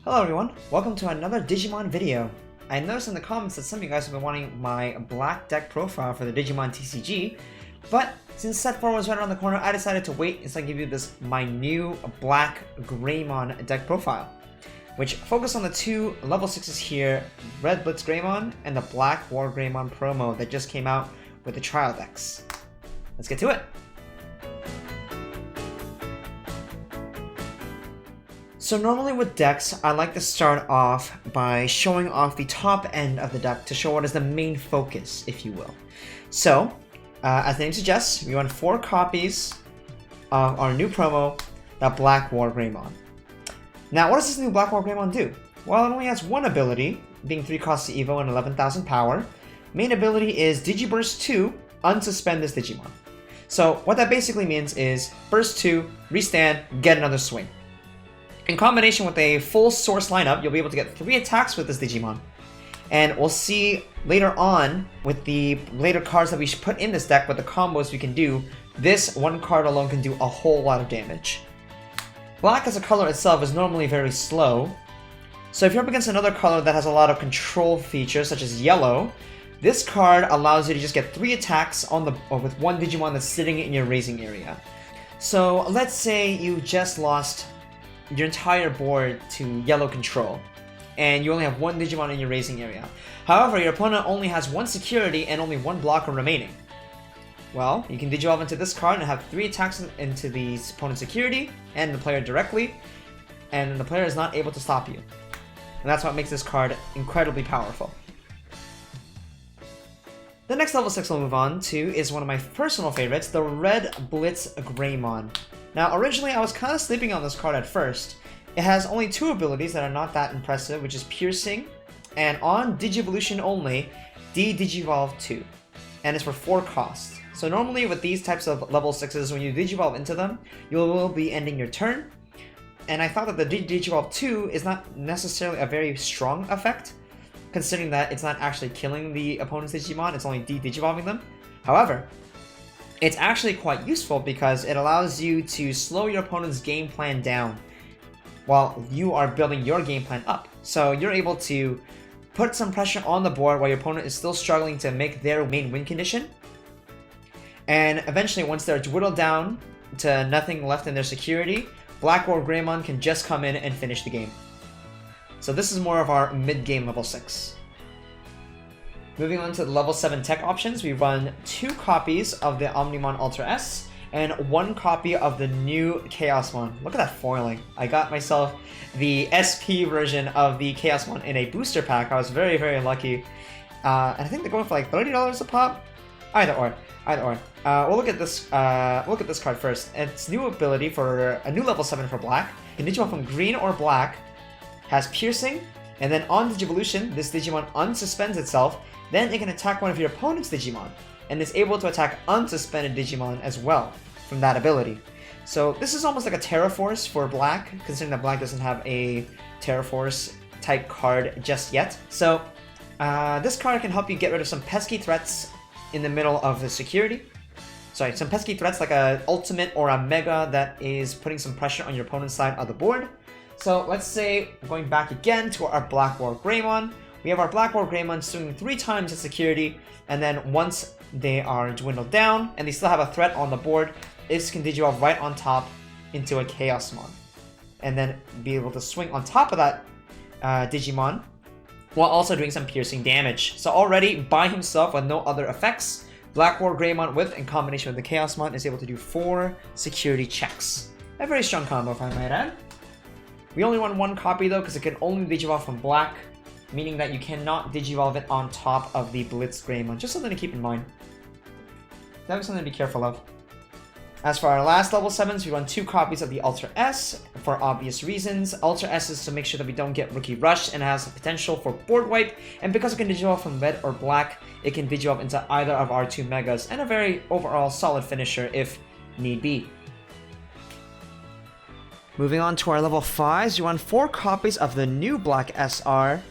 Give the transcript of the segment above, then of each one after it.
Hello everyone, welcome to another Digimon video. I noticed in the comments that some of you guys have been wanting my black deck profile for the Digimon TCG, but since set 4 was right around the corner, I decided to wait instead of give you my new Blackwargreymon deck profile, which focus on the two level 6s here, Red Blitzgreymon and the Blackwargreymon promo that just came out with the trial decks. Let's get to it! So normally with decks, I like to start off by showing off the top end of the deck to show what is the main focus, if you will. So, as the name suggests, we want 4 copies of our new promo, the Blackwargreymon. Now, what does this new Blackwargreymon do? Well, it only has one ability, being 3 costs to Evo and 11,000 power. Main ability is Digiburst 2, unsuspend this Digimon. So, what that basically means is, Burst 2, restand, get another swing. In combination with a full source lineup, you'll be able to get 3 attacks with this Digimon. And we'll see later on, with the later cards that we should put in this deck, with the combos we can do, this one card alone can do a whole lot of damage. Black as a color itself is normally very slow, so if you're up against another color that has a lot of control features, such as yellow, this card allows you to just get 3 attacks with one Digimon that's sitting in your raising area. So let's say you just lost your entire board to yellow control, and you only have one Digimon in your raising area. However, your opponent only has 1 security and only 1 blocker remaining. Well, you can Digivolve into this card and have 3 attacks into the opponent's security and the player directly, and the player is not able to stop you. And that's what makes this card incredibly powerful. The next level 6 we'll move on to is one of my personal favorites, the Red Blitzgreymon. Now, originally I was kind of sleeping on this card at first. It has only 2 abilities that are not that impressive, which is Piercing, and on Digivolution only, Digivolve 2. And it's for 4 costs. So normally with these types of level 6s, when you Digivolve into them, you will be ending your turn. And I thought that the Digivolve 2 is not necessarily a very strong effect, considering that it's not actually killing the opponent's Digimon, it's only Digivolving them. However, it's actually quite useful because it allows you to slow your opponent's game plan down while you are building your game plan up. So you're able to put some pressure on the board while your opponent is still struggling to make their main win condition. And eventually, once they're whittled down to nothing left in their security, Blackwargreymon can just come in and finish the game. So this is more of our mid-game level 6. Moving on to the level 7 tech options, we run 2 copies of the Omnimon Ultra S and 1 copy of the new Chaosmon. Look at that foiling. I got myself the SP version of the Chaosmon in a booster pack. I was very, very lucky. And I think they're going for like $30 a pop. Either or. We'll look at this card first. Its new ability for a new level 7 for black. Can Digimon from green or black, has Piercing, and then on Digivolution, this Digimon unsuspends itself. Then it can attack one of your opponent's Digimon, and is able to attack unsuspended Digimon as well from that ability. So this is almost like a Terra Force for black, considering that black doesn't have a Terra Force type card just yet. So this card can help you get rid of some pesky threats in the middle of the security. Sorry, some pesky threats like a Ultimate or a Mega that is putting some pressure on your opponent's side of the board. So let's say, going back again to our Blackwargreymon, we have our Blackwargreymon swinging 3 times its security, and then once they are dwindled down and they still have a threat on the board, this can Digivolve right on top into a Chaosmon, and then be able to swing on top of that Digimon while also doing some piercing damage. So already by himself with no other effects, Blackwargreymon in combination with the Chaosmon is able to do 4 security checks. A very strong combo, if I might add. We only run 1 copy though, because it can only Digivolve from black, meaning that you cannot Digivolve it on top of the Blitzgreymon. Just something to keep in mind. That was something to be careful of. As for our last level 7s, we run 2 copies of the Ultra S for obvious reasons. Ultra S is to make sure that we don't get Rookie Rush, and has the potential for board wipe, and because it can Digivolve from red or black, it can Digivolve into either of our 2 Megas, and a very overall solid finisher if need be. Moving on to our level 5s, you run 4 copies of the new Black SR,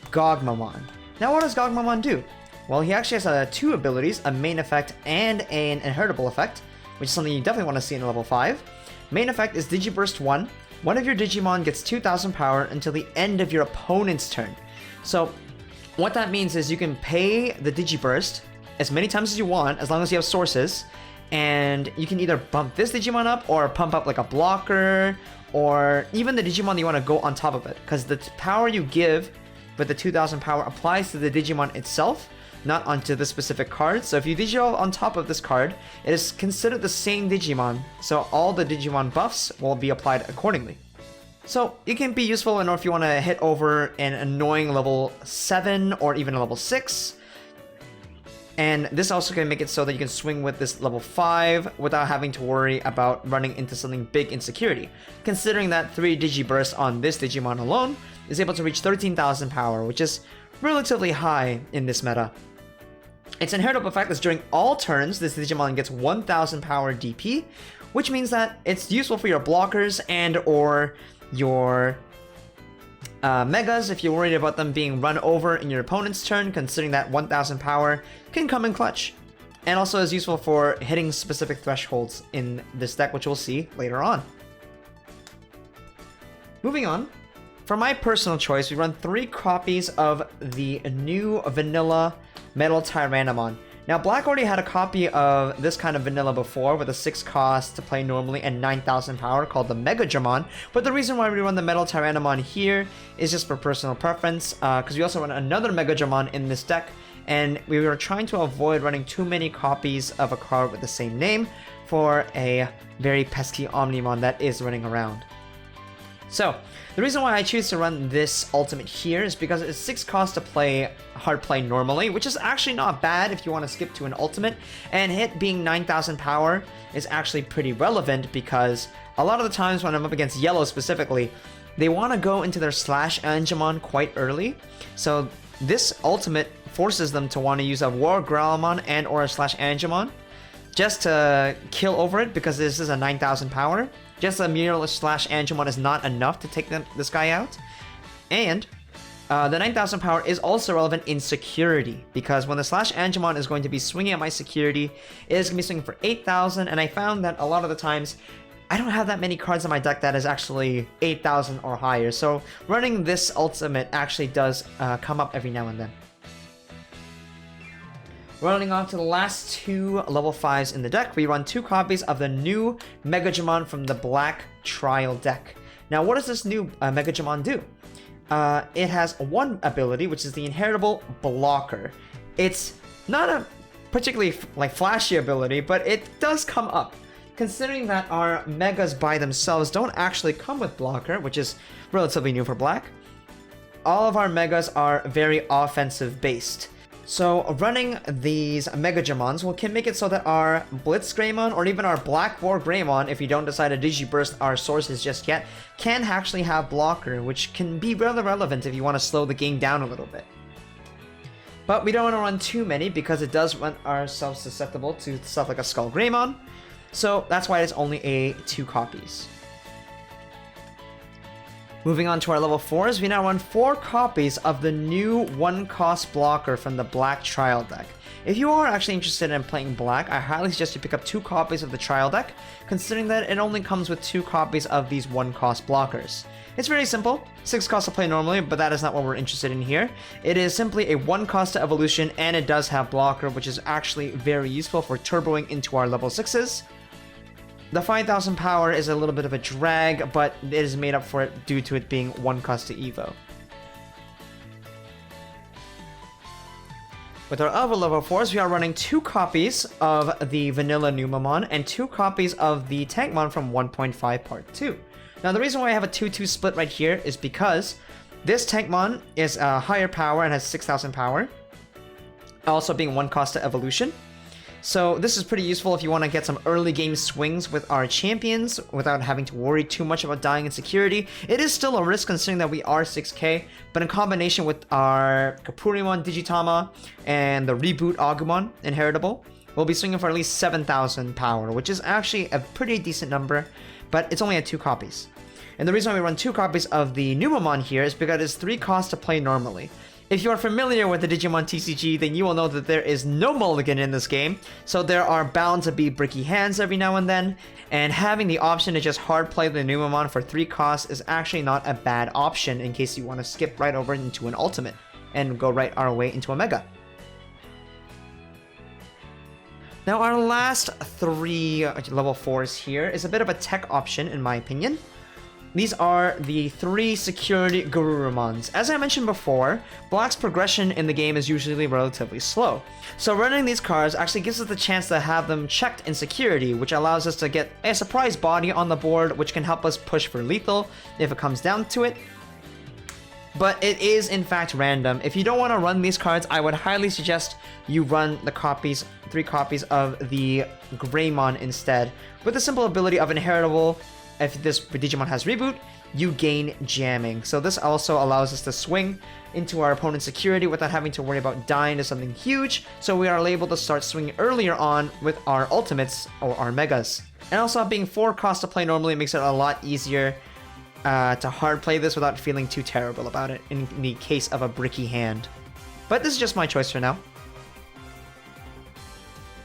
Gogmamon. Now what does Gogmamon do? Well, he actually has 2 abilities, a main effect and an inheritable effect, which is something you definitely want to see in level 5. Main effect is Digiburst 1. one of your Digimon gets 2,000 power until the end of your opponent's turn. So what that means is you can pay the Digiburst as many times as you want, as long as you have sources, and you can either bump this Digimon up or pump up like a blocker, or even the Digimon you want to go on top of it, because the power you give with the 2,000 power applies to the Digimon itself, not onto the specific card. So if you Digio on top of this card, it is considered the same Digimon, so all the Digimon buffs will be applied accordingly. So it can be useful if you want to hit over an annoying level 7 or even a level 6. And this also can make it so that you can swing with this level 5 without having to worry about running into something big in security, considering that 3 Digiburst on this Digimon alone is able to reach 13,000 power, which is relatively high in this meta. Its inheritable effect is during all turns, this Digimon gets 1,000 power DP, which means that it's useful for your blockers and or your Megas if you're worried about them being run over in your opponent's turn, considering that 1,000 power can come in clutch. And also is useful for hitting specific thresholds in this deck, which we'll see later on. Moving on, for my personal choice, we run 3 copies of the new vanilla Metal Tyrannomon. Now, Black already had a copy of this kind of vanilla before with a 6 cost to play normally and 9,000 power called the Megajamon, but the reason why we run the Metal Tyrannomon here is just for personal preference, because we also run another Megajamon in this deck, and we were trying to avoid running too many copies of a card with the same name for a very pesky Omnimon that is running around. So, the reason why I choose to run this ultimate here is because it's 6 cost to play hard play normally, which is actually not bad if you want to skip to an ultimate, and hit being 9,000 power is actually pretty relevant because a lot of the times when I'm up against yellow specifically, they want to go into their Slash Angemon quite early, so this ultimate forces them to want to use a Wargreymon and or a Slash Angemon just to kill over it because this is a 9,000 power. Just a mere Slash Angemon is not enough to take this guy out. And the 9,000 power is also relevant in security, because when the Slash Angemon is going to be swinging at my security, it is going to be swinging for 8,000, and I found that a lot of the times, I don't have that many cards in my deck that is actually 8,000 or higher, so running this ultimate actually does come up every now and then. Running on to the last 2 level 5s in the deck, we run 2 copies of the new Megajamon from the Black Trial deck. Now, what does this new Megajamon do? It has one ability, which is the inheritable Blocker. It's not a particularly flashy ability, but it does come up. Considering that our Megas by themselves don't actually come with Blocker, which is relatively new for Black, all of our Megas are very offensive based. So running these Megajamons can make it so that our Blitzgreymon or even our Blackwargreymon, if you don't decide to Digiburst our sources just yet, can actually have Blocker, which can be rather relevant if you want to slow the game down a little bit. But we don't want to run too many because it does run ourselves susceptible to stuff like a Skullgreymon, so that's why it's only 2 copies. Moving on to our level 4s, we now run 4 copies of the new 1-cost blocker from the Black Trial deck. If you are actually interested in playing Black, I highly suggest you pick up 2 copies of the Trial deck, considering that it only comes with 2 copies of these 1-cost blockers. It's very simple, 6 costs to play normally, but that is not what we're interested in here. It is simply a 1-cost to evolution, and it does have blocker, which is actually very useful for turboing into our level 6s. The 5,000 power is a little bit of a drag, but it is made up for it due to it being 1 cost to Evo. With our other level 4s, we are running 2 copies of the Vanilla Numamon and 2 copies of the Tankmon from 1.5 Part 2. Now, the reason why I have a 2-2 split right here is because this Tankmon is a higher power and has 6,000 power, also being 1 cost to evolution. So this is pretty useful if you want to get some early game swings with our champions without having to worry too much about dying in security. It is still a risk considering that we are 6k, but in combination with our Kapurimon Digitama and the Reboot Agumon Inheritable, we'll be swinging for at least 7,000 power, which is actually a pretty decent number, but it's only at 2 copies. And the reason why we run 2 copies of the Numamon here is because it's 3 costs to play normally. If you are familiar with the Digimon TCG, then you will know that there is no mulligan in this game, so there are bound to be bricky hands every now and then, and having the option to just hard play the Numemon for 3 costs is actually not a bad option in case you want to skip right over into an ultimate and go right our way into a Mega. Now our last 3 level 4s here is a bit of a tech option in my opinion. These are the 3 security Garurumons. As I mentioned before, Black's progression in the game is usually relatively slow. So running these cards actually gives us the chance to have them checked in security, which allows us to get a surprise body on the board, which can help us push for lethal if it comes down to it. But it is in fact random. If you don't want to run these cards, I would highly suggest you run the 3 copies of the Greymon instead, with the simple ability of inheritable. If this Digimon has reboot, you gain jamming. So this also allows us to swing into our opponent's security without having to worry about dying to something huge, so we are able to start swinging earlier on with our ultimates or our megas. And also being 4 costs to play normally makes it a lot easier to hard play this without feeling too terrible about it in the case of a bricky hand. But this is just my choice for now.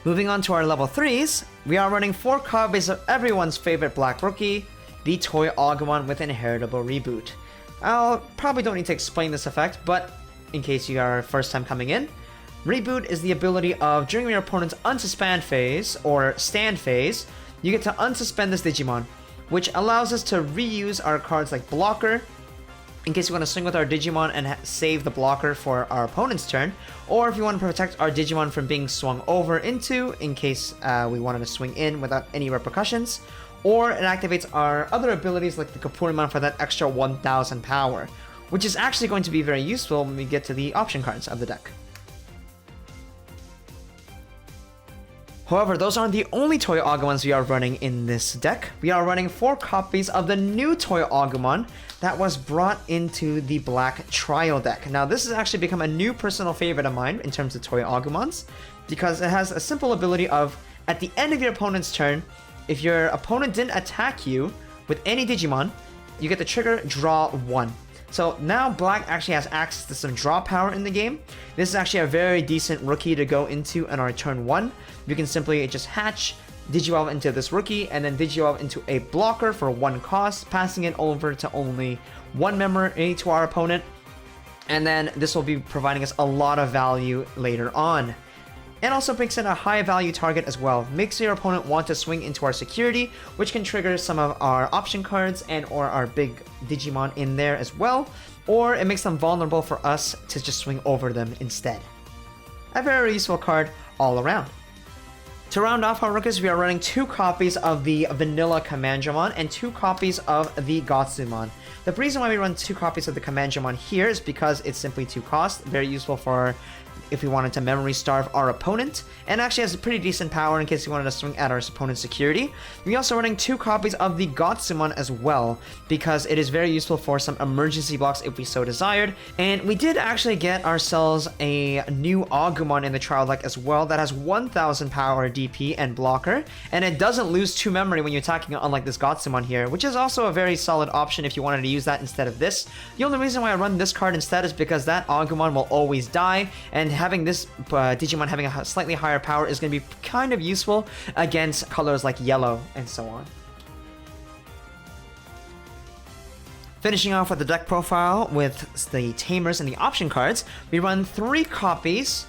Moving on to our level 3s, we are running 4 copies of everyone's favorite Black Rookie, the Toy Agumon with Inheritable Reboot. I'll probably don't need to explain this effect, but in case you are first time coming in, Reboot is the ability of during your opponent's unsuspend phase, or stand phase, you get to unsuspend this Digimon, which allows us to reuse our cards like Blocker, in case you want to swing with our Digimon and save the blocker for our opponent's turn, or if you want to protect our Digimon from being swung over into, in case we wanted to swing in without any repercussions, or it activates our other abilities like the Kapurimon for that extra 1000 power, which is actually going to be very useful when we get to the option cards of the deck. However, those aren't the only Toy Agumons we are running in this deck. We are running 4 copies of the new Toy Agumon that was brought into the Black Trial deck. Now, this has actually become a new personal favorite of mine in terms of Toy Agumons, because it has a simple ability of, at the end of your opponent's turn, if your opponent didn't attack you with any Digimon, you get the trigger draw 1. So now Black actually has access to some draw power in the game. This is actually a very decent rookie to go into on our turn 1. You can simply just hatch, Digivolve into this rookie, and then Digivolve into a blocker for 1 cost, passing it over to only 1 memory to our opponent. And then this will be providing us a lot of value later on. And also makes it a high value target as well. Makes your opponent want to swing into our security, which can trigger some of our option cards and or our big Digimon in there as well. Or it makes them vulnerable for us to just swing over them instead. A very useful card all around. To round off our rookies, we are running 2 copies of the Vanilla Commandramon and 2 copies of the Gotsumon. The reason why we run 2 copies of the Commandramon here is because it's simply 2 cost, very useful for if we wanted to memory starve our opponent, and actually has a pretty decent power in case we wanted to swing at our opponent's security. We're also running 2 copies of the Gotsumon as well, because it is very useful for some emergency blocks if we so desired. And we did actually get ourselves a new Agumon in the trial deck as well that has 1000 power DP and blocker, and it doesn't lose 2 memory when you're attacking it, unlike this Gotsumon here, which is also a very solid option if you wanted to use that instead of this. The only reason why I run this card instead is because that Agumon will always die, and having this Digimon having a slightly higher power is going to be kind of useful against colors like yellow and so on. Finishing off with the deck profile with the Tamers and the option cards, we run 3 copies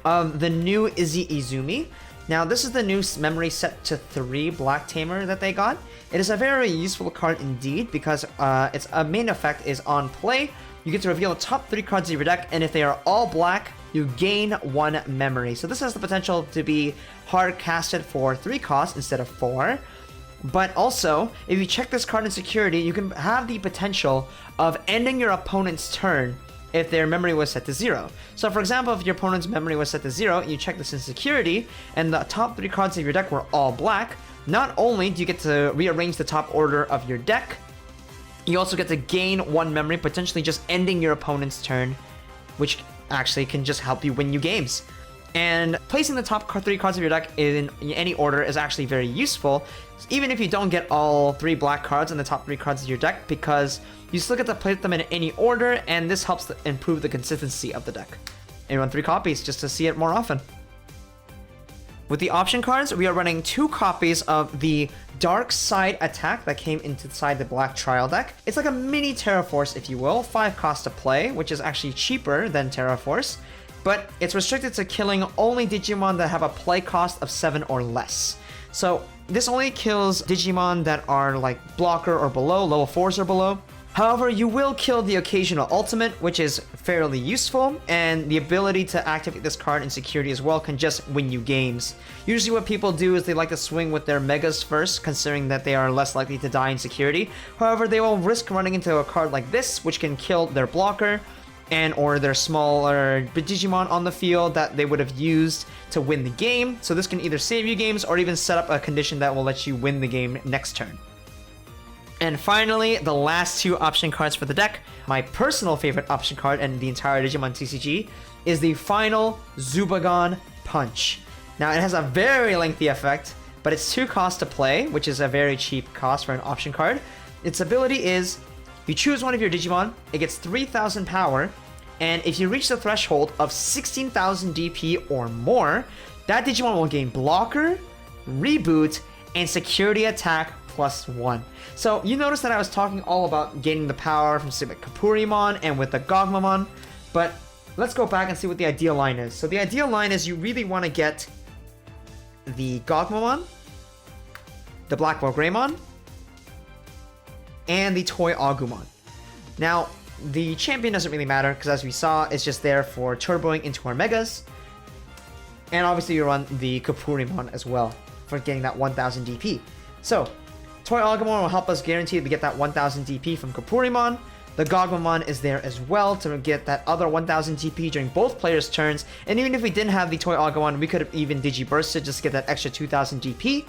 of the new Izzy Izumi. Now, this is the new memory set to 3 Black Tamer that they got. It is a very useful card indeed because its main effect is on play. You get to reveal the top 3 cards of your deck, and if they are all black, you gain 1 memory. So this has the potential to be hard casted for 3 costs instead of 4. But also, if you check this card in security, you can have the potential of ending your opponent's turn if their memory was set to 0. So for example, if your opponent's memory was set to 0, and you check this in security, and the top 3 cards of your deck were all black, not only do you get to rearrange the top order of your deck, you also get to gain 1 memory, potentially just ending your opponent's turn, which actually can just help you win you games. And placing the top 3 cards of your deck in any order is actually very useful, even if you don't get all 3 black cards in the top 3 cards of your deck, because you still get to place them in any order, and this helps to improve the consistency of the deck. And run 3 copies just to see it more often. With the option cards, we are running 2 copies of the Dark Side Attack that came inside the Black Trial deck. It's like a mini Terra Force, if you will, 5 cost to play, which is actually cheaper than Terra Force, but it's restricted to killing only Digimon that have a play cost of 7 or less. So this only kills Digimon that are like blocker or below, level 4s or below. However, you will kill the occasional ultimate, which is fairly useful, and the ability to activate this card in security as well can just win you games. Usually what people do is they like to swing with their megas first, considering that they are less likely to die in security. However, they will risk running into a card like this, which can kill their blocker, and or their smaller Digimon on the field that they would have used to win the game. So this can either save you games or even set up a condition that will let you win the game next turn. And finally, the last 2 option cards for the deck, my personal favorite option card in the entire Digimon TCG, is the final Zubagon Punch. Now, it has a very lengthy effect, but it's 2 cost to play, which is a very cheap cost for an option card. Its ability is, you choose one of your Digimon, it gets 3,000 power, and if you reach the threshold of 16,000 DP or more, that Digimon will gain blocker, reboot, and security attack +1. So you notice that I was talking all about gaining the power from say like Kapurimon and with the Gogmamon, but let's go back and see what the ideal line is. So the ideal line is you really want to get the Gogmamon, the Blackwargreymon, and the Toy Agumon. Now, the champion doesn't really matter because as we saw, it's just there for turboing into our megas. And obviously you run the Kapurimon as well for getting that 1000 DP. So, Toy Agumon will help us guarantee to get that 1000 DP from Kapurimon. The Gogmamon is there as well to get that other 1000 DP during both players' turns. And even if we didn't have the Toy Agumon, we could have even Digibursted just to get that extra 2000 DP.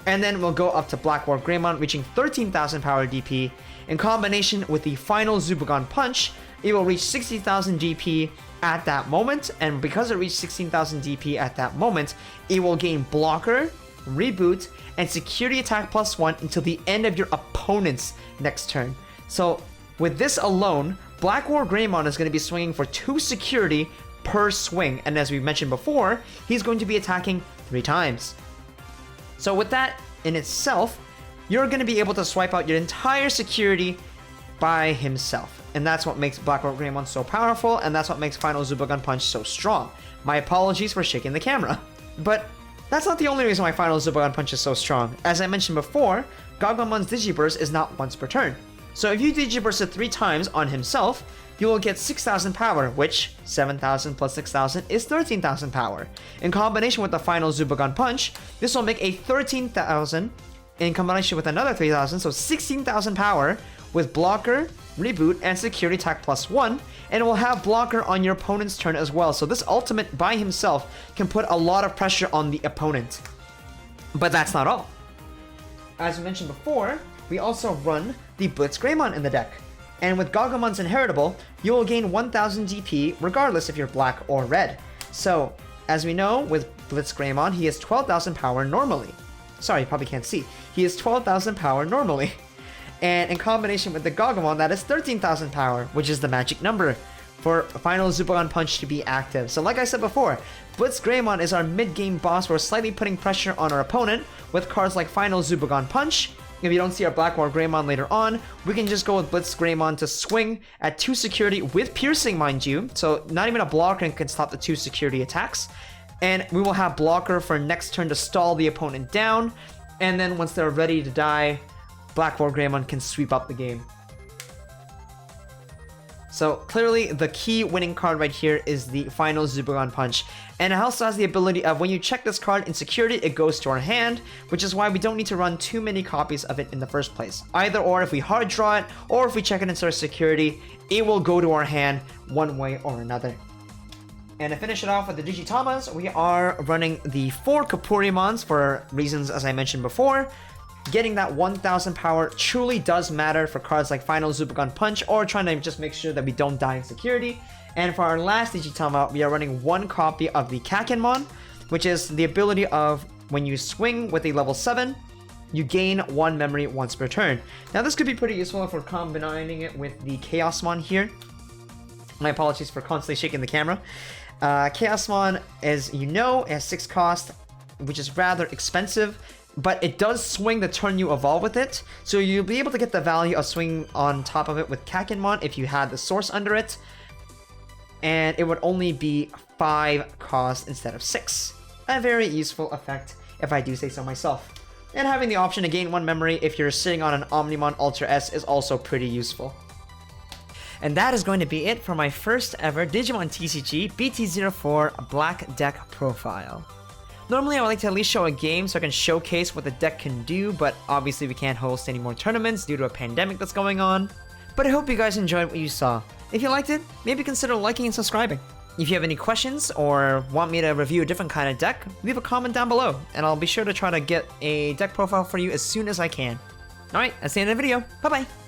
And then we'll go up to Blackwargreymon, reaching 13,000 power DP. In combination with the final Zubagon Punch, it will reach 60,000 DP at that moment. And because it reached 16,000 DP at that moment, it will gain blocker, reboot, and security attack +1 until the end of your opponent's next turn. So with this alone, Blackwargreymon is going to be swinging for 2 security per swing. And as we mentioned before, he's going to be attacking 3 times. So with that in itself, you're going to be able to swipe out your entire security by himself. And that's what makes Blackwargreymon so powerful, and that's what makes Final Zubagon Punch so strong. My apologies for shaking the camera. But that's not the only reason why Final Zubagon Punch is so strong. As I mentioned before, Gogmamon's Digiburst is not once per turn. So if you Digibursted 3 times on himself, you will get 6,000 power, which 7,000 plus 6,000 is 13,000 power. In combination with the final Zubagon Punch, this will make a 13,000 in combination with another 3,000, so 16,000 power with blocker, reboot, and security attack +1, and it will have blocker on your opponent's turn as well. So this ultimate by himself can put a lot of pressure on the opponent. But that's not all. As we mentioned before, we also run the Blitzgreymon in the deck. And with Gagamon's Inheritable, you will gain 1000 DP regardless if you're black or red. So, as we know, with Blitzgreymon, he has 12,000 power normally. Sorry, you probably can't see. He has 12,000 power normally. And in combination with the Gagamon, that is 13,000 power, which is the magic number for Final Zubagon Punch to be active. So like I said before, Blitzgreymon is our mid-game boss. We're slightly putting pressure on our opponent with cards like Final Zubagon Punch. If you don't see our Blackwargreymon later on, we can just go with Blitzgreymon to swing at 2 security with piercing, mind you. So not even a blocker can stop the 2 security attacks. And we will have blocker for next turn to stall the opponent down. And then once they're ready to die, Blackwargreymon can sweep up the game. So clearly the key winning card right here is the final Zubagon Punch. And it also has the ability of when you check this card in security, it goes to our hand, which is why we don't need to run too many copies of it in the first place. Either or, if we hard draw it, or if we check it into our security, it will go to our hand one way or another. And to finish it off with the Digitamers, we are running the 4 Kapurimons for reasons as I mentioned before. getting that 1000 power truly does matter for cards like Final Zubagon Punch or trying to just make sure that we don't die in security. And for our last Digitama, we are running 1 copy of the Kakenmon, which is the ability of when you swing with a level 7, you gain 1 memory once per turn. Now this could be pretty useful if we're combining it with the Chaosmon here. My apologies for constantly shaking the camera. Chaosmon, as you know, has 6 cost, which is rather expensive, but it does swing the turn you evolve with it, so you'll be able to get the value of swinging on top of it with Kakenmon if you had the source under it, and it would only be 5 cost instead of 6. A very useful effect, if I do say so myself. And having the option to gain 1 memory if you're sitting on an Omnimon Ultra S is also pretty useful. And that is going to be it for my first ever Digimon TCG BT04 Black Deck profile. Normally I would like to at least show a game so I can showcase what the deck can do, but obviously we can't host any more tournaments due to a pandemic that's going on. But I hope you guys enjoyed what you saw. If you liked it, maybe consider liking and subscribing. If you have any questions or want me to review a different kind of deck, leave a comment down below, and I'll be sure to try to get a deck profile for you as soon as I can. Alright, that's the end of the video. Bye bye!